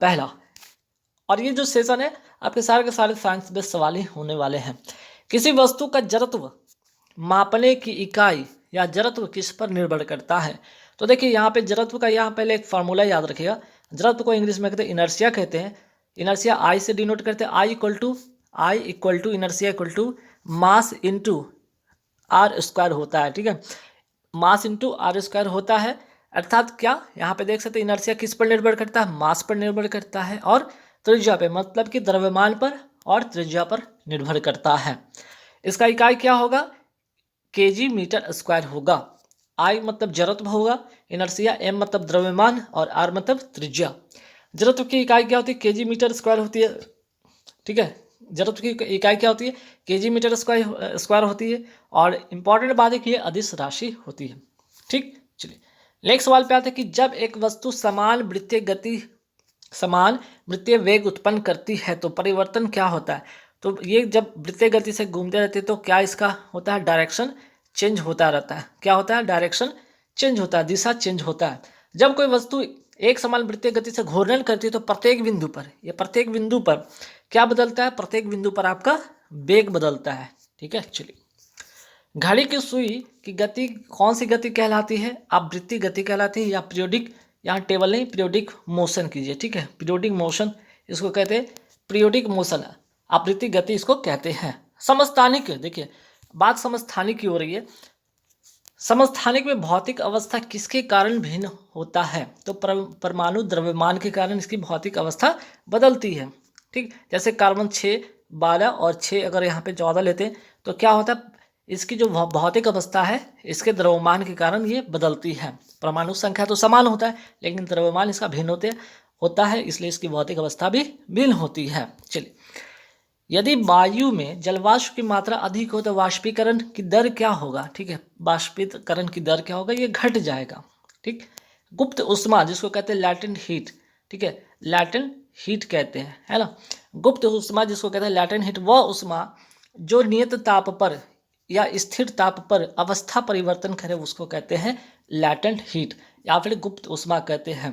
पहला। और ये जो सेशन है आपके सारे के सारे साइंस बेस्ड सवाल ही होने वाले हैं। किसी वस्तु का जड़त्व मापने की इकाई या जड़त्व किस पर निर्भर करता है? तो देखिए यहाँ पे जड़त्व का यहाँ पहले एक फार्मूला याद रखिएगा। जड़त्व को इंग्लिश में कहते हैं इनर्शिया कहते हैं। इनर्शिया आई से डिनोट करते हैं। I equal to inertia equal to mass into r square होता है। ठीक है, मास इंटू आर स्क्वायर होता है। अर्थात क्या यहाँ पे देख सकते हैं इनर्शिया किस पर निर्भर करता है? मास पर निर्भर करता है और त्रिज्या पे, मतलब कि द्रव्यमान पर और त्रिज्या पर निर्भर करता है। इसका इकाई क्या होगा? केजी मीटर स्क्वायर होगा। आई मतलब जड़त्व होगा, इनर्शिया, एम मतलब द्रव्यमान और आर मतलब त्रिज्या। जड़त्व की इकाई क्या होती है? केजी मीटर स्क्वायर होती है। ठीक है, जड़त्व की इकाई क्या होती है? केजी मीटर स्क्वायर होती है। और इंपॉर्टेंट बात है कि ये अदिश राशि होती है। ठीक, चलिए नेक्स्ट सवाल पे आते हैं कि जब एक वस्तु समान वृत्तीय वेग उत्पन्न करती है तो परिवर्तन क्या होता है? तो ये जब वृत्तीय गति से घूमते रहते हैं तो क्या इसका होता है? डायरेक्शन चेंज होता रहता है। क्या होता है? डायरेक्शन चेंज होता है, दिशा चेंज होता है। जब कोई वस्तु एक समान वृत्तीय गति से घूर्णन करती है तो प्रत्येक बिंदु पर क्या बदलता है? प्रत्येक बिंदु पर आपका वेग बदलता है। ठीक है, चलिए घड़ी की सुई की गति कौन सी गति कहलाती है? आवृत्ति गति कहलाती है या पीरियोडिक, यहाँ टेबल नहीं, पीरियोडिक मोशन कीजिए। ठीक है, पीरियोडिक मोशन इसको कहते हैं, पीरियोडिक मोशन, आवृत्ति गति इसको कहते हैं। समस्थानिक, देखिए बात समस्थानिक की हो रही है। समस्थानिक में भौतिक अवस्था किसके कारण भिन्न होता है? तो परमाणु द्रव्यमान के कारण इसकी भौतिक अवस्था बदलती है। ठीक, जैसे कार्बन 6, 12 और 6 अगर यहाँ पे 14 लेते हैं तो क्या होता है? इसकी जो भौतिक अवस्था है इसके द्रव्यमान के कारण ये बदलती है। परमाणु संख्या तो समान होता है लेकिन द्रव्यमान इसका भिन्न होता है, इसलिए इसकी भौतिक अवस्था भी भिन्न होती है। चलिए, यदि वायु में जलवाष्प की मात्रा अधिक हो तो वाष्पीकरण की दर क्या होगा? ठीक है, वाष्पीकरण की दर क्या होगा? ये घट जाएगा। ठीक, गुप्त उष्मा जिसको कहते हैं लैटेंट हीट, ठीक है, लैटेंट हीट कहते हैं, है ना। गुप्त उष्मा जिसको कहते हैं लैटेंट हीट, वह उष्मा जो नियत ताप पर या स्थिर ताप पर अवस्था परिवर्तन करे उसको कहते हैं लैटेंट हीट या फिर गुप्त उष्मा कहते हैं।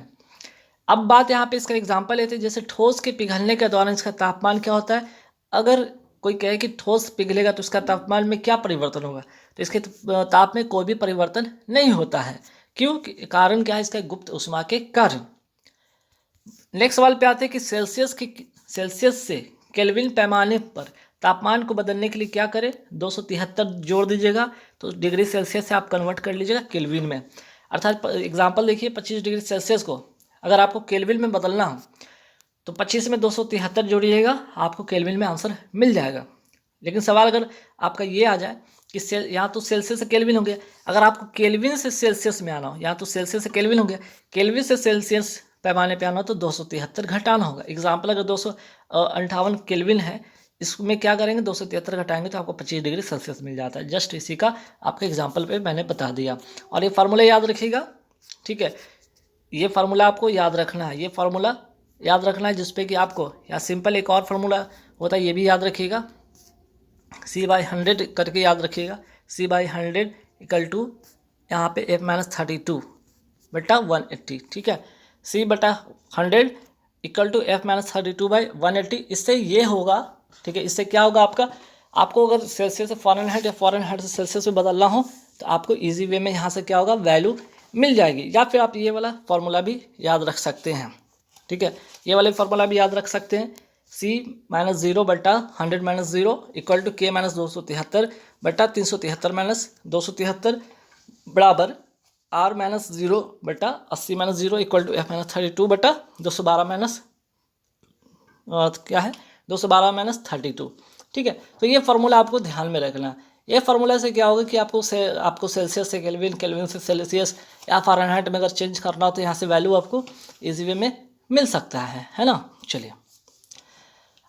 अब बात यहाँ पे इसका एग्जांपल लेते हैं, जैसे ठोस के पिघलने के दौरान इसका तापमान क्या होता है? अगर कोई कहे कि ठोस पिघलेगा तो इसका तापमान में क्या परिवर्तन होगा? तो इसके ताप में कोई भी परिवर्तन नहीं होता है। क्यों? कारण क्या है? इसका गुप्त उष्मा के कारण। नेक्स्ट सवाल पे आते हैं कि सेल्सियस से केल्विन पैमाने पर तापमान को बदलने के लिए क्या करें? 273 जोड़ दीजिएगा तो डिग्री सेल्सियस से आप कन्वर्ट कर लीजिएगा केल्विन में। अर्थात एग्जांपल देखिए, 25 डिग्री सेल्सियस को अगर आपको केल्विन में बदलना हो तो 25 में 273 जोड़िएगा, आपको केल्विन में आंसर मिल जाएगा। लेकिन सवाल अगर आपका ये आ जाए कि यहाँ तो सेल्सियस से केल्विन हो गया, अगर आपको केल्विन से सेल्सियस में आना हो, यहाँ तो सेल्सियस से केल्विन हो गया, केल्विन से सेल्सियस पैमाने पे आना हो तो 273 घटाना होगा। एग्जाम्पल अगर 258 केल्विन है, इसमें क्या करेंगे? 273 घटाएंगे तो आपको 25 डिग्री सेल्सियस मिल जाता है। जस्ट इसी का आपके एग्जाम्पल पे मैंने बता दिया। और ये फार्मूला याद रखिएगा। ठीक है, ये फार्मूला आपको याद रखना है, ये फार्मूला याद रखना है जिसपे कि आपको, या सिंपल एक और फार्मूला होता है ये भी याद रखिएगा, C/100 करके याद रखिएगा। C/100 इक्वल टू यहाँ पे F-32 बटा 180। ठीक है, C/100 इक्वल टू F-32/180। इससे ये होगा, ठीक है, इससे क्या होगा आपको अगर सेल्सियस से फ़ारेनहाइट या फ़ारेनहाइट से सेल्सियस में बदलना हो तो आपको ईजी वे में यहाँ से क्या होगा? वैल्यू मिल जाएगी। या फिर आप ये वाला फार्मूला भी याद रख सकते हैं। ठीक है, ये वाले फार्मूला भी याद रख सकते हैं। C-0 बटा 100-0 इक्वल टू K-273 बटा 373-273 बराबर R-0 बटा 80-0 इक्वल टू F-32 बटा 212 क्या है? 212-32। ठीक है, तो ये फार्मूला आपको ध्यान में रखना। ये फार्मूला से क्या होगा कि आपको सेल्सियस से केल्विन, केल्विन से सेल्सियस या फ़ारेनहाइट में अगर चेंज करना हो तो यहाँ से वैल्यू आपको इजी वे में मिल सकता है ना। चलिए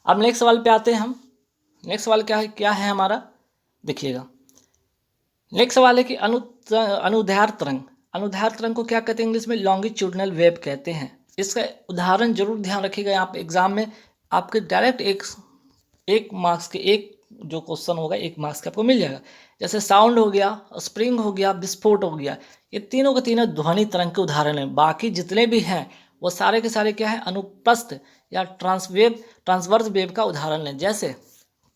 अब नेक्स्ट सवाल पे आते हैं हम। नेक्स्ट सवाल क्या है हमारा? देखिएगा, नेक्स्ट सवाल है कि अनुदैर्ध्य तरंग को क्या कहते हैं? इंग्लिश में लॉन्गिट्यूडनल वेव कहते हैं। इसका उदाहरण जरूर ध्यान रखिएगा, यहाँ पे एग्जाम में आपके डायरेक्ट एक मार्क्स के एक जो क्वेश्चन होगा 1 मार्क्स का आपको मिल जाएगा। जैसे साउंड हो गया, स्प्रिंग हो गया, विस्फोट हो गया, ये तीनों के तीनों ध्वनि तरंग के उदाहरण हैं। बाकी जितने भी हैं वो सारे के सारे क्या है, अनुप्रस्थ या ट्रांसवर्स वेव का उदाहरण है। जैसे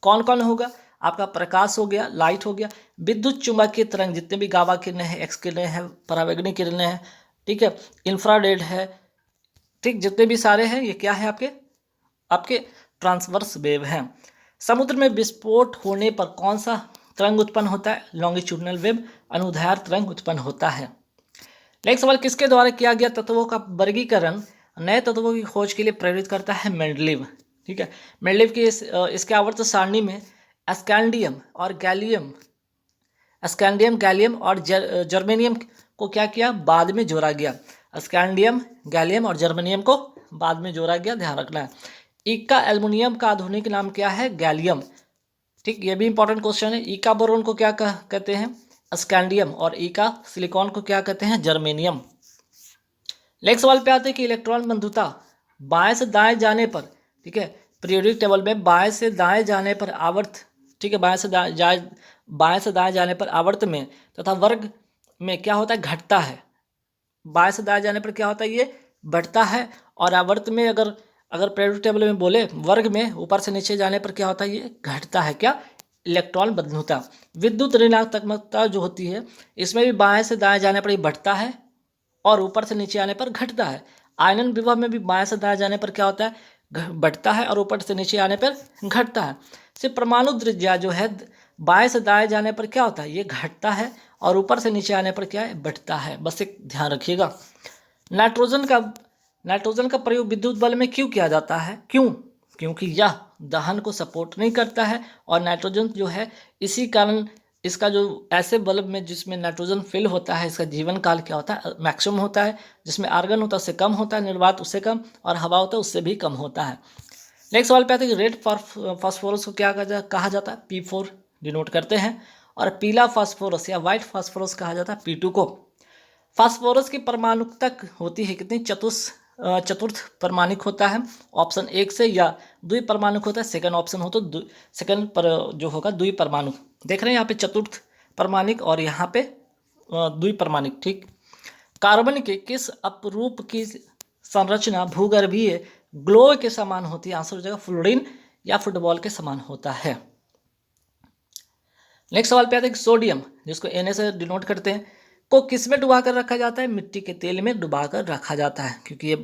कौन कौन होगा, आपका प्रकाश हो गया, लाइट हो गया, विद्युत चुंबकीय तरंग जितने भी गामा किरणें हैं, एक्स किरणें हैं, परावैंगनी किरणें हैं, ठीक है, इंफ्रारेड है, ठीक, जितने भी सारे हैं ये क्या है, आपके आपके ट्रांसवर्स वेव हैं। समुद्र में विस्फोट होने पर कौन सा तरंग उत्पन्न होता है, लॉन्गिट्यूडनल वेव, अनुदैर्ध्य तरंग उत्पन्न होता है। नेक्स्ट सवाल, किसके द्वारा किया गया तत्वों का वर्गीकरण नए तत्वों की खोज के लिए प्रेरित करता है, मेंडलीव। ठीक है, मेंडलीव की इसके आवर्त सारणी में स्कैंडियम और गैलियम, स्कैंडियम गैलियम और जर्मेनियम को क्या किया, बाद में जोड़ा गया। स्कैंडियम गैलियम और जर्मेनियम को बाद में जोड़ा गया, ध्यान रखना है। इक्का एल्युमिनियम का आधुनिक नाम क्या है, गैलियम। ठीक, ये भी इंपॉर्टेंट क्वेश्चन है। इका बोरोन को क्या कहते हैं, स्कैंडियम, और इका सिलिकॉन को क्या कहते हैं, जर्मेनियम। नेक्स्ट सवाल पे आते हैं कि इलेक्ट्रॉन बंधुता बाएं से दाएं जाने पर, ठीक है, पीरियोडिक टेबल में बाएं से दाएं जाने पर आवर्त, ठीक है, बाएं से दाएं जाने पर आवर्त में तथा वर्ग में क्या होता है, घटता है। बाएं से दाएं जाने पर क्या होता है, ये बढ़ता है, और आवर्त में अगर पीरियोडिक टेबल में बोले वर्ग में ऊपर से नीचे जाने पर क्या होता है, ये घटता है। क्या, इलेक्ट्रॉन बंधुता। विद्युत ऋणात्मकता जो होती है इसमें भी बाएं से दाएं जाने पर ये बढ़ता है और ऊपर से नीचे आने पर घटता है। आयनन विभव में भी बाएं से दाएं जाने पर क्या होता है, बढ़ता है, और ऊपर से नीचे आने पर घटता है। सिर्फ परमाणु त्रिज्या जो है बाएं से दाएं जाने पर क्या होता है, ये घटता है, और ऊपर से नीचे आने पर क्या है, बढ़ता है। बस एक ध्यान रखिएगा। नाइट्रोजन का प्रयोग विद्युत बल्ब में क्यों किया जाता है, क्यों, क्योंकि यह दहन को सपोर्ट नहीं करता है, और नाइट्रोजन जो है इसी कारण इसका जो ऐसे बल्ब में जिसमें नाइट्रोजन फिल होता है इसका जीवन काल क्या होता है, मैक्सिमम होता है। जिसमें आर्गन होता है उससे कम होता है, निर्वात उससे कम, और हवा होता है उससे भी कम होता है। नेक्स्ट सवाल पे आते हैं कि रेड फास्फोरस को क्या कहा जाता है, P4 डिनोट करते हैं, और पीला फास्फोरस या व्हाइट फास्फोरस कहा जाता है P2 को। फास्फोरस की परमाणुकता होती है कितनी, चतुर्थ परमाणिक होता है, ऑप्शन 1 से, या द्विपरमाणुक होता है, सेकंड ऑप्शन हो तो सेकंड पर जो होगा द्विपरमाणुक। देख रहे हैं यहाँ पे चतुर्थ परमाणिक और यहाँ पे द्विपरमाणिक। ठीक, कार्बन के किस अपरूप की संरचना भूगर्भीय ग्लो के समान होती है, आंसर हो जाएगा फ्लोरीन या फुटबॉल के समान होता है। नेक्स्ट सवाल पे आते हैं सोडियम, जिसको Na से डिनोट करते हैं, को किस में डुबा कर रखा जाता है, मिट्टी के तेल में डुबा कर रखा जाता है, क्योंकि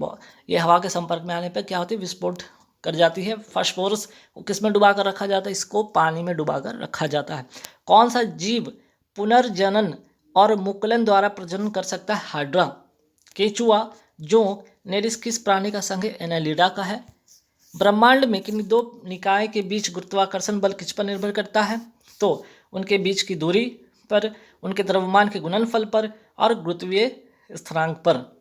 ये हवा के संपर्क में आने पर क्या होती है, विस्फोट कर जाती है। फास्फोरस को किस में डुबा कर रखा जाता है, इसको पानी में डुबा कर रखा जाता है। कौन सा जीव पुनर्जनन और मुकुलन द्वारा प्रजनन कर सकता है, हाइड्रा। केचुआ, जोंक, नेरिस किस प्राणी का संघ है, एनालिडा का है। ब्रह्मांड में किन दो निकाय के बीच गुरुत्वाकर्षण बल किस पर निर्भर करता है, तो उनके बीच की दूरी पर, उनके द्रव्यमान के गुणनफल पर, और गुरुत्वीय स्थिरांक पर।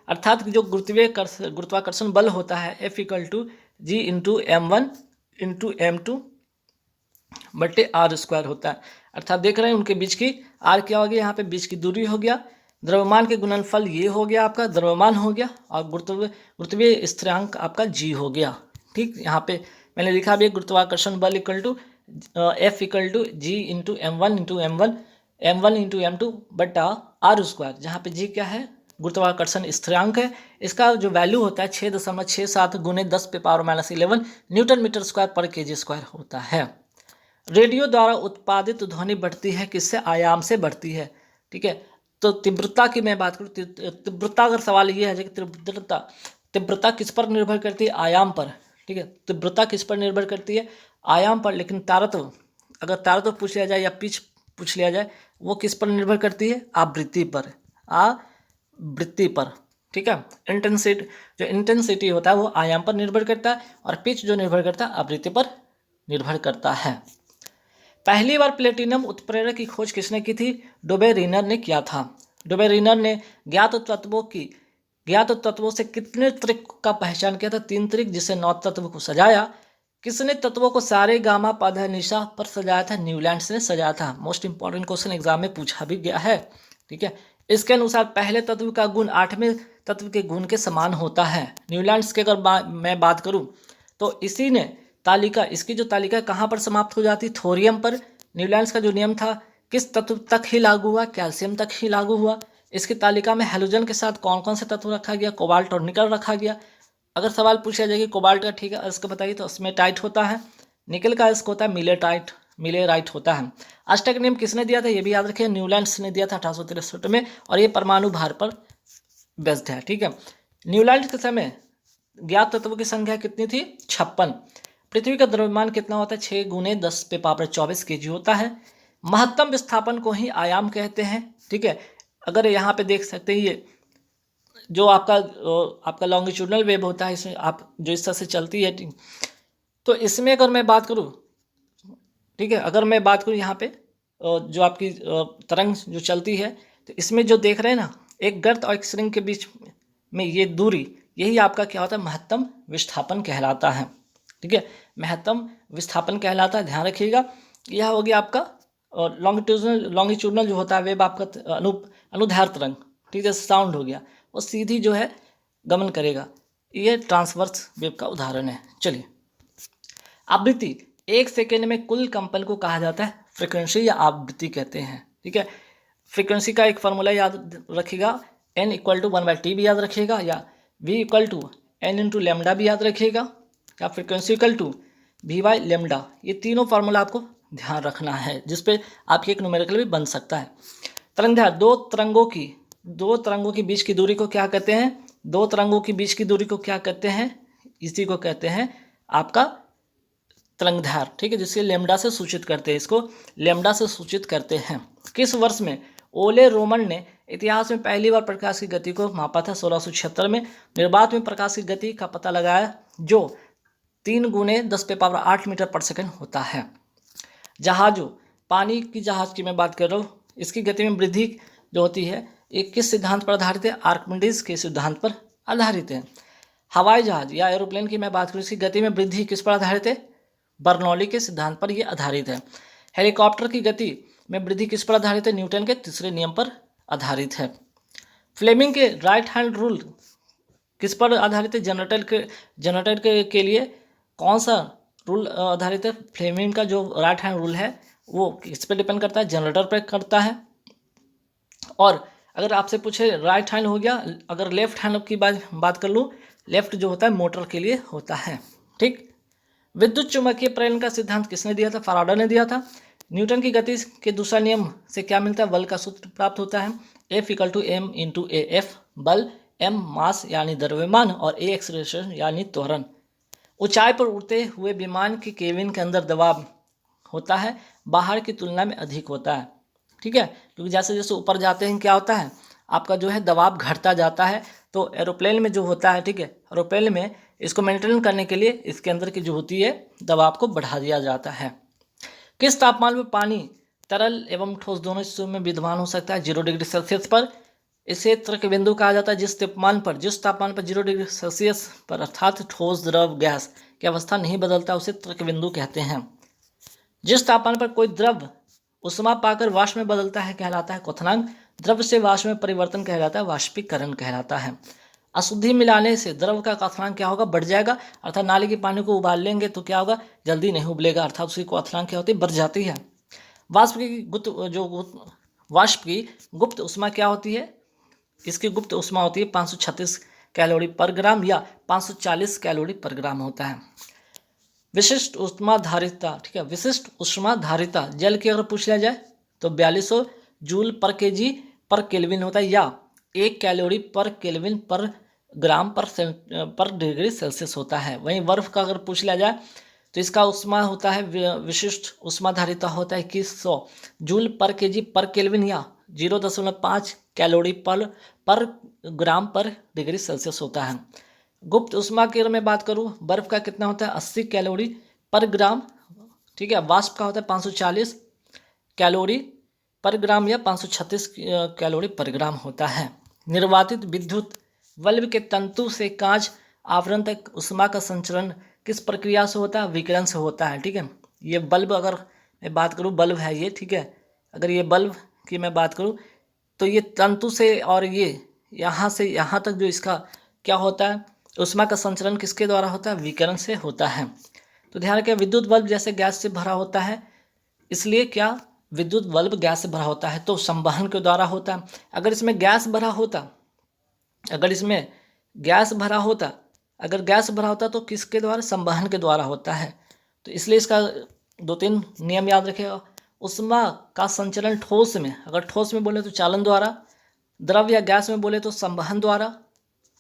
अर्थात जो गुरुत्वाकर्षण बल होता है F=G×m1×m2/r² होता है। अर्थात देख रहे हैं उनके बीच की r क्या हो गया, यहाँ पे बीच की दूरी हो गया, द्रव्यमान के गुणनफल ये हो गया, आपका द्रव्यमान हो गया, और गुरुत्वीय स्थिरांक आपका g हो गया। ठीक, यहाँ पे मैंने लिखा भी गुरुत्वाकर्षण बल F=G×m1×m2/r², जहाँ पे g क्या है, गुरुत्वाकर्षण स्थिरांक है। इसका जो वैल्यू होता है 6.67 × 10⁻11 न्यूटन मीटर स्क्वायर पर kg² होता है। रेडियो द्वारा उत्पादित ध्वनि बढ़ती है किससे, आयाम से बढ़ती है। ठीक है, तो तीव्रता की मैं बात करूँ, तीव्रता अगर सवाल ये है कि तीव्रता किस पर निर्भर करती है, आयाम पर। ठीक है, तीव्रता किस पर निर्भर करती है, आयाम पर। लेकिन तारत्व, अगर तारत्व पूछ लिया जाए या पिच पूछ लिया जाए, वो किस पर निर्भर करती है, आवृत्ति पर, आवृत्ति पर। ठीक है, जो इंटेंसिटी होता है वो आयाम पर निर्भर करता है, और पिच जो निर्भर करता है आवृत्ति पर निर्भर करता है। पहली बार प्लेटिनम उत्प्रेरक की खोज किसने की थी, डोबेरीनर ने किया था। डोबेरीनर ने ज्ञात तत्वों से कितने त्रिक का पहचान किया था, 3 त्रिक, जिसे 9 तत्व को सजाया। किसने तत्वों को सारे गामा पधा निशा पर सजाया था, न्यूलैंड्स ने सजाया था। मोस्ट इंपॉर्टेंट क्वेश्चन एग्जाम में पूछा भी गया है। ठीक है, इसके अनुसार पहले तत्व का गुण 8वें तत्व के गुण के समान होता है। न्यूलैंड्स की अगर मैं बात करूं तो इसकी जो तालिका कहाँ पर समाप्त हो जाती, थोरियम पर। न्यूलैंड्स का जो नियम था किस तत्व तक ही लागू हुआ, कैल्शियम तक ही लागू हुआ। इसकी तालिका में हैलोजन के साथ कौन कौन से तत्व रखा गया, कोबाल्ट और निकल रखा गया। अगर सवाल पूछा जाए कि कोबाल्ट का ठीक है इसको बताइए तो उसमें टाइट होता है, निकल का इसको होता है मिलेराइट होता है। अष्टक नियम किसने दिया था ये भी याद रखिए, न्यूलैंड्स ने दिया था 1863 में, और ये परमाणु भार पर बेस्ड है। ठीक है, न्यूलैंड के समय ज्ञात तत्वों की संख्या कितनी थी, 56। पृथ्वी का द्रव्यमान कितना होता है, 6 × 10⁻24 kg होता है। महत्तम विस्थापन को ही आयाम कहते हैं। ठीक है, अगर यहाँ पे देख सकते हैं ये जो आपका लॉन्गिट्यूडनल वेव होता है, इसमें आप जो इस तरह से चलती है, तो इसमें अगर मैं बात करूँ, ठीक है, अगर मैं बात करूँ यहाँ पे जो आपकी तरंग जो चलती है, तो इसमें जो देख रहे हैं ना, एक गर्त और एक श्रृंग के बीच में ये दूरी, यही आपका क्या होता है, महत्तम विस्थापन कहलाता है। ठीक है, महत्तम विस्थापन कहलाता है, ध्यान रखिएगा। यह हो गया आपका लॉन्गिट्यूडनल जो होता है वेव आपका अनुदैर्ध्य तरंग, ठीक है, साउंड हो गया, वो सीधी जो है गमन करेगा। ये ट्रांसवर्स वेव का उदाहरण है। चलिए, आवृत्ति, 1 सेकेंड में कुल कंपन को कहा जाता है फ्रीक्वेंसी या आवृत्ति कहते हैं। ठीक है, फ्रीक्वेंसी का एक फार्मूला याद रखिएगा, n = 1/t भी याद रखिएगा, या v = n × लैम्डा भी याद रखिएगा, या फ्रीक्वेंसी = v/λ। ये तीनों फार्मूला आपको ध्यान रखना है, जिसपे आपकी एक न्यूमेरिकल भी बन सकता है। तरंगदैर्घ्य, दो तरंगों की बीच की दूरी को क्या कहते हैं, दो तरंगों की बीच की दूरी को क्या कहते हैं, इसी को कहते हैं आपका तरंगदैर्घ्य। ठीक है, जिसके लैम्डा से सूचित करते हैं, इसको लैम्डा से सूचित करते हैं। किस वर्ष में ओले रोमन ने इतिहास में पहली बार प्रकाश की गति को मापा था, 1676 में। निर्वात में प्रकाश की गति का पता लगाया, जो 3 × 10⁸ मीटर/सेकंड होता है। जहाजों, पानी की जहाज की मैं बात कर रहा हूँ, इसकी गति में वृद्धि जो होती है, ये किस सिद्धांत पर आधारित है, आर्किमिडीज के सिद्धांत पर आधारित है। हवाई जहाज या एरोप्लेन की मैं बात करूँ, इसकी गति में वृद्धि किस पर आधारित है, बर्नौली के सिद्धांत पर यह आधारित है। हेलीकॉप्टर की गति में वृद्धि किस पर आधारित है, न्यूटन के तीसरे नियम पर आधारित है। फ्लेमिंग के राइट हैंड रूल किस पर आधारित है, जनरेटर के लिए कौन सा रूल आधारित है, फ्लेमिंग का जो राइट हैंड रूल है वो किस पर डिपेंड करता है, जनरेटर पर करता है। और अगर आपसे पूछे राइट हैंड हो गया, अगर लेफ्ट हैंड की बात कर लूँ, लेफ्ट जो होता है मोटर के लिए होता है। ठीक, विद्युत चुम्बकीय प्रेरण का सिद्धांत किसने दिया था, फैराडे ने दिया था। न्यूटन की गति के दूसरा नियम से क्या मिलता है, बल का सूत्र प्राप्त होता है, F = m × AF। बल, m मास यानी द्रव्यमान, और A एक्सेलरेशन यानी त्वरण। ऊंचाई पर उड़ते हुए विमान की केबिन के अंदर दबाव होता है, बाहर की तुलना में अधिक होता है। ठीक है, क्योंकि जैसे जैसे ऊपर जाते हैं क्या होता है, आपका जो है दबाव घटता जाता है। तो एरोप्लेन में जो होता है, ठीक है, एरोप्लेन में इसको मेंटेन करने के लिए इसके अंदर की जो होती है दबाव को बढ़ा दिया जाता है। किस तापमान पर पानी तरल एवं ठोस दोनों स्थितियों में विद्यमान हो सकता है, 0 डिग्री सेल्सियस पर। इसे त्वरक बिंदु कहा जाता है, जिस तापमान पर 0 डिग्री सेल्सियस पर अर्थात ठोस द्रव गैस की अवस्था नहीं बदलता, उसे त्वरक बिंदु कहते हैं। जिस तापमान पर कोई द्रव उष्मा पाकर वाष्प में बदलता है कहलाता है क्वथनांक। द्रव से वाष्प में परिवर्तन कहलाता है वाष्पीकरण कहलाता है। अशुद्धि मिलाने से द्रव का क्वथनांक क्या होगा, बढ़ जाएगा, अर्थात नाली के पानी को उबाल लेंगे तो क्या होगा, जल्दी नहीं उबलेगा, अर्थात उसकी क्वथनांक क्या होती है, बढ़ जाती है। वाष्प की गुप्त उष्मा क्या होती है, इसकी गुप्त उष्मा होती है 536 कैलोरी पर ग्राम या 540 कैलोरी पर ग्राम होता है। विशिष्ट उष्माधारिता, ठीक है, विशिष्ट उष्माधारिता जल की अगर पूछ लिया जाए तो 4200 जूल पर केजी पर केल्विन होता है, या 1 कैलोरी पर केल्विन पर ग्राम पर डिग्री सेल्सियस होता है। वहीं बर्फ का अगर पूछ लिया जाए तो इसका उष्मा होता है, विशिष्ट उष्माधारिता होता है 2100 जूल पर केजी पर केल्विन, या 0.5 कैलोरी पर ग्राम पर डिग्री सेल्सियस होता है। गुप्त उष्मा की अगर मैं बात करूँ, बर्फ का कितना होता है, 80 कैलोरी पर ग्राम। ठीक है, वाष्प का होता है 540 कैलोरी पर ग्राम या 536 कैलोरी पर ग्राम होता है। निर्वातित विद्युत बल्ब के तंतु से कांच आवरण तक उष्मा का संचरण किस प्रक्रिया से होता है, विकिरण से होता है। ठीक है, ये बल्ब अगर मैं बात करूँ, बल्ब है ये, ठीक है, अगर ये बल्ब की मैं बात करूँ तो ये तंतु से और ये यहाँ से यहाँ तक जो इसका क्या होता है, उष्मा का संचरण किसके द्वारा होता है, विकिरण से होता है। तो ध्यान रखें, विद्युत बल्ब जैसे गैस से भरा होता है, इसलिए क्या विद्युत बल्ब गैस से भरा होता है, तो संवहन के द्वारा होता है। अगर इसमें गैस भरा होता अगर इसमें गैस भरा होता अगर गैस भरा होता तो किसके द्वारा? संवहन के द्वारा होता है। तो इसलिए इसका 2-3 नियम याद रखिएगा। ऊष्मा का संचरण ठोस में, अगर ठोस में बोले तो चालन द्वारा, द्रव या गैस में बोले तो संवहन द्वारा,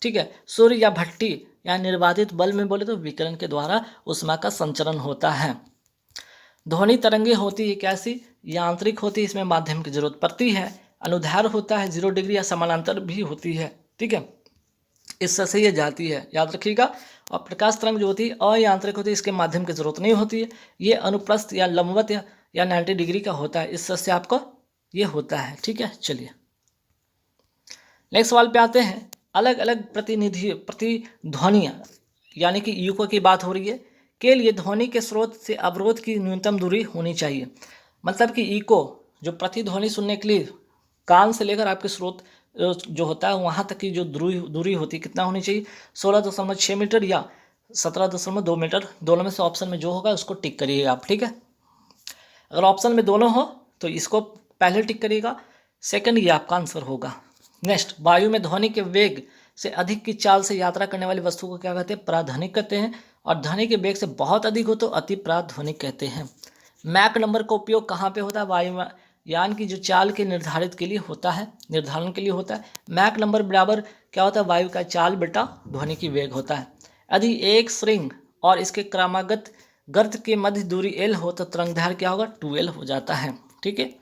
ठीक है। सूर्य या भट्टी या निर्वाधित बल्ब में बोले तो विकिरण के द्वारा ऊष्मा का संचरण होता है। ध्वनि तरंगे होती है कैसी? यांत्रिक होती है, इसमें माध्यम की जरूरत पड़ती है। अनुदैर्ध्य होता है 0 डिग्री या समानांतर भी होती है, ठीक है। इससे से ये जाती है, याद रखिएगा। और प्रकाश तरंग जो होती है अयांत्रिक होती है, इसके माध्यम की जरूरत नहीं होती है। ये अनुप्रस्थ या लंबवत या 90 डिग्री का होता है, इससे से आपको ये होता है, ठीक है। चलिए नेक्स्ट सवाल पे आते हैं। अलग अलग प्रतिध्वनियाँ यानी कि युगों की बात हो रही है के लिए ध्वनि के स्रोत से अवरोध की न्यूनतम दूरी होनी चाहिए। मतलब कि इको जो प्रतिध्वनि सुनने के लिए कान से लेकर आपके स्रोत जो होता है वहाँ तक की जो दूरी होती है कितना होनी चाहिए? 16.6 मीटर या 17.2 मीटर, दोनों में से ऑप्शन में जो होगा उसको टिक करिएगा आप, ठीक है। अगर ऑप्शन में दोनों हो तो इसको पहले टिक करिएगा, सेकंड ये आपका आंसर होगा। नेक्स्ट, वायु में ध्वनि के वेग से अधिक की चाल से यात्रा करने वाली वस्तु को क्या कहते हैं? प्राध्वनिक कहते हैं। और ध्वनि के वेग से बहुत अधिक हो तो अति प्राध्वनिक कहते हैं। मैक नंबर का उपयोग कहाँ पे होता है? वायुयान की जो चाल के निर्धारण के लिए होता है। मैक नंबर बराबर क्या होता है? वायु का चाल बटा ध्वनि की वेग होता है। यदि एक श्रृंग और इसके क्रमागत गर्त के मध्य दूरी L हो तो तरंगदैर्घ्य क्या होगा? 2L हो जाता है, ठीक है।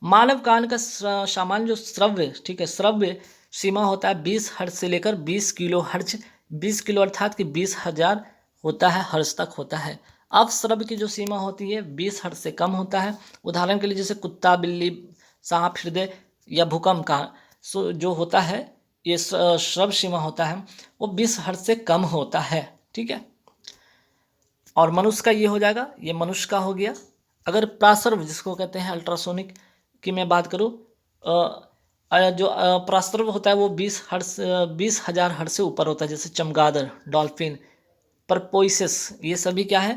मानव कान का सामान्य जो श्रव्य, ठीक है, श्रव्य सीमा होता है 20 हर्ट्ज से लेकर 20 किलो हर्ट्ज, 20 किलो अर्थात कि 20,000 होता है हर्ट्ज तक होता है। अपश्रव्य की जो सीमा होती है 20 हर्ट्ज से कम होता है। उदाहरण के लिए जैसे कुत्ता, बिल्ली, सांप, हृदय या भूकंप का जो होता है ये श्रव्य सीमा होता है वो 20 हर्ट्ज से कम होता है, ठीक है। और मनुष्य का ये हो जाएगा, ये मनुष्य का हो गया। अगर प्रासर्व जिसको कहते हैं अल्ट्रासोनिक की मैं बात करूँ, जो प्रासर्व होता है वो 20,000 हर्ट्ज से ऊपर होता है। जैसे चमगादड़, डॉल्फिन, परपोइसेस, ये सभी क्या है?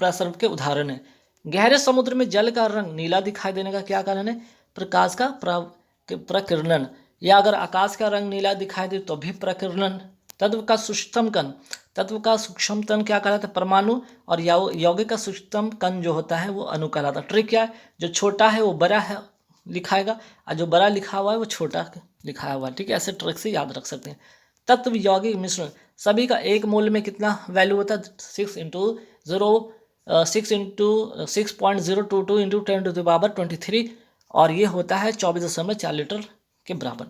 प्रासर्व के उदाहरण है। गहरे समुद्र में जल का रंग नीला दिखाई देने का क्या कारण है? प्रकाश का प्रकिरणन। या अगर आकाश का रंग नीला दिखाई दे तो भी प्रकिरणन। तत्व का सूक्ष्मतम कण क्या कहलाता है? परमाणु। और यौगिक का सूक्ष्मतम कण जो होता है वो अणु कहलाता है। ट्रिक क्या है? जो छोटा है वो बड़ा है लिखाएगा और जो बड़ा लिखा हुआ है वो छोटा लिखाया हुआ है, ठीक है। ऐसे ट्रिक से याद रख सकते हैं। तत्व यौगिक मिश्रण सभी का एक मोल में कितना वैल्यू होता है? 6.022 इंटू 10⁻23 और ये होता है 24.4 लीटर के बराबर।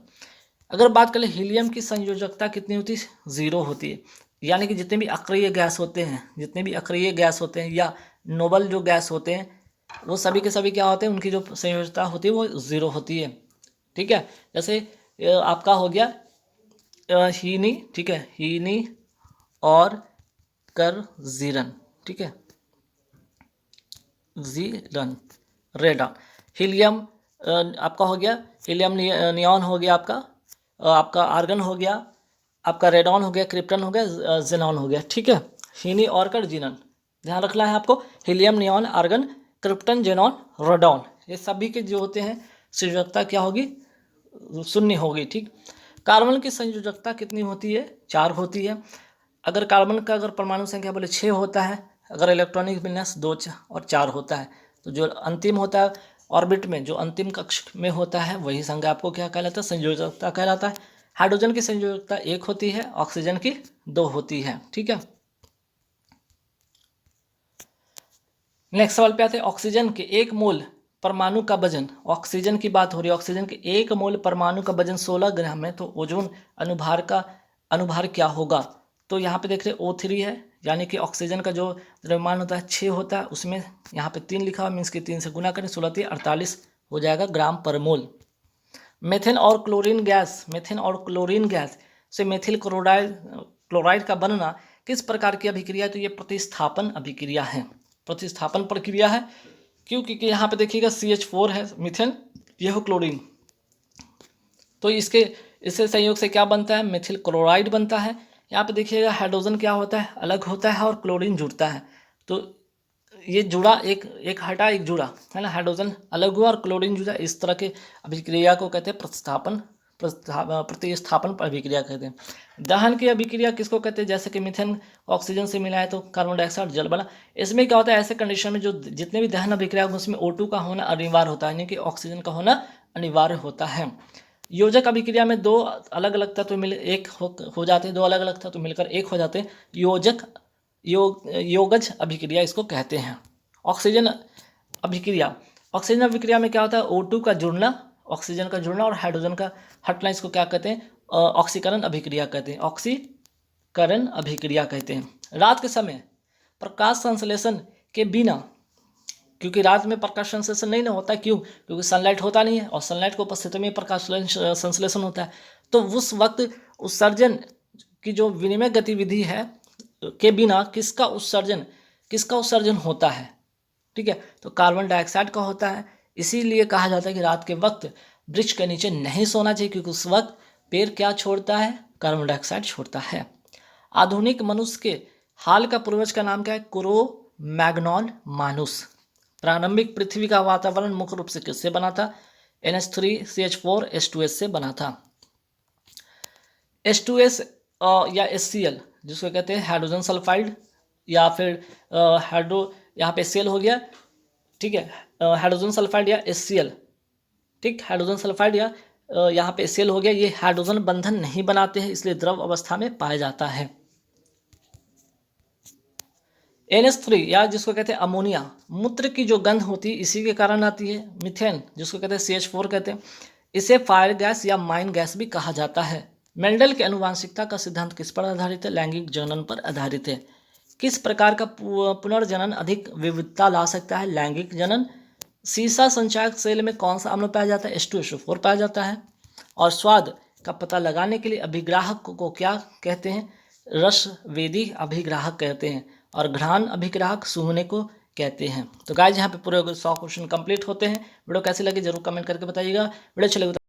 अगर बात करें हीलियम की संयोजकता कितनी होती है? 0 होती है। यानी कि जितने भी अक्रिय गैस होते हैं या नोबल जो गैस होते हैं वो सभी के सभी क्या होते हैं? उनकी जो संयोजकता होती है वो 0 होती है, ठीक है। जैसे आपका हो गया हीनी, ठीक है, हीनी और करजीरन, ठीक है, जीरन, रेडॉन। हीलियम आपका हो गया, हीलियम नियॉन हो गया, आपका आर्गन हो गया, आपका रेडॉन हो गया, क्रिप्टन हो गया, जेनॉन हो गया, ठीक है। हीनी और करजीरन ध्यान रखना है आपको। Helium, neon, argon, krypton, xenon, radon, ये सभी के जो होते हैं संयोजकता क्या होगी? 0 होगी, ठीक। कार्बन की संयोजकता कितनी होती है? 4 होती है। अगर कार्बन का परमाणु संख्या बोले 6 होता है, अगर इलेक्ट्रॉनिक विन्यास 2 और 4 होता है, तो जो अंतिम होता है ऑर्बिट में, जो अंतिम कक्ष में होता है वही संख्या आपको क्या कहलाता है? संयोजकता कहलाता है। हाइड्रोजन की संयोजकता 1 होती है, ऑक्सीजन की 2 होती है, ठीक है। नेक्स्ट सवाल पे आते हैं। ऑक्सीजन के 1 मोल परमाणु का वजन, ऑक्सीजन की बात हो रही है, ऑक्सीजन के 1 मोल परमाणु का वजन 16 ग्राम है, तो ओजोन अनुभार क्या होगा? तो यहाँ पे देख रहे O3 है, यानी कि ऑक्सीजन का जो द्रव्यमान होता है 6 होता है, उसमें यहाँ पे 3 लिखा हुआ, मीन्स कि 3 से गुना करें, 16 48 हो जाएगा ग्राम पर मोल। मेथेन और क्लोरीन गैस से मेथिल क्लोराइड का बनना किस प्रकार की अभिक्रिया है? तो ये प्रतिस्थापन अभिक्रिया है, प्रतिस्थापन प्रक्रिया है। क्योंकि यहाँ पे देखिएगा CH4 है मीथेन, ये हो क्लोरीन, तो इससे संयोग से क्या बनता है? मेथिल क्लोराइड बनता है। यहाँ पे देखिएगा हाइड्रोजन क्या होता है? अलग होता है और क्लोरीन जुड़ता है, तो ये जुड़ा एक एक हटा एक जुड़ा, है ना, हाइड्रोजन अलग हुआ और क्लोरीन जुड़ा, इस तरह के अभिक्रिया को कहते हैं प्रतिस्थापन अभिक्रिया कहते हैं। दहन की अभिक्रिया किसको कहते हैं? जैसे कि मीथेन ऑक्सीजन से मिला है तो कार्बन डाइऑक्साइड जल बना। इसमें क्या होता है, ऐसे कंडीशन में जो जितने भी दहन अभिक्रिया होगी उसमें O2 का होना अनिवार्य होता है, यानी कि ऑक्सीजन का होना अनिवार्य होता है। योजक अभिक्रिया में दो अलग अलग तत्व मिल एक हो जाते हैं, दो अलग अलग तत्व मिलकर एक हो जाते हैं, योगज अभिक्रिया इसको कहते हैं। ऑक्सीजन अभिक्रिया, ऑक्सीजन अभिक्रिया में क्या होता है, O2 का जुड़ना, ऑक्सीजन का जुड़ना और हाइड्रोजन का हटना, इसको क्या कहते हैं? ऑक्सीकरण अभिक्रिया कहते हैं, ऑक्सीकरण अभिक्रिया कहते हैं। रात के समय प्रकाश संश्लेषण के बिना, क्योंकि रात में प्रकाश संश्लेषण नहीं ना होता, क्यों? क्योंकि सनलाइट होता नहीं है और सनलाइट को उपस्थिति में प्रकाश संश्लेषण होता है, तो उस वक्त उत्सर्जन की जो विनिमय गतिविधि है के बिना किसका उत्सर्जन होता है? ठीक है, तो कार्बन डाइऑक्साइड का होता है। इसीलिए कहा जाता है कि रात के वक्त वृक्ष के नीचे नहीं सोना चाहिए, क्योंकि उस वक्त पेड़ क्या छोड़ता है? कार्बन डाइऑक्साइड छोड़ता है। आधुनिक मनुष्य के हाल का पूर्वज का नाम क्या है? क्रो-मैग्नॉन मानुस। प्रारंभिक पृथ्वी का वातावरण मुख्य रूप से किससे बना था? NH3CH4 H2S से बना था। H2S या HCl जिसको कहते हैं हाइड्रोजन सल्फाइड, या फिर यहाँ पे सेल हो गया, ठीक है, हाइड्रोजन सल्फाइड या HCl, ठीक, हाइड्रोजन सल्फाइड या यहाँ पे सेल हो गया, ये हाइड्रोजन बंधन नहीं बनाते हैं, इसलिए द्रव अवस्था में पाया जाता है। NH3 या जिसको कहते हैं अमोनिया, मूत्र की जो गंध होती है इसी के कारण आती है। मीथेन जिसको कहते हैं CH4 कहते हैं, इसे फायर गैस या माइन गैस भी कहा जाता है। मेंडल के अनुवांशिकता का सिद्धांत किस पर आधारित है? लैंगिक जनन पर आधारित है। किस प्रकार का पुनर्जनन अधिक विविधता ला सकता है? लैंगिक जनन। सीसा संचायक सेल में कौन सा अम्ल पाया जाता है? H2SO4 पाया जाता है। और स्वाद का पता लगाने के लिए अभिग्राहक को क्या कहते हैं? रसवेदी अभिग्राहक कहते हैं। और घ्राण अभिग्राहक सूंघने को कहते हैं। तो गाइस यहाँ पे पूरे 100 क्वेश्चन कंप्लीट होते हैं। वीडियो कैसी लगी जरूर कमेंट करके बताइएगा। वीडियो अच्छी लगी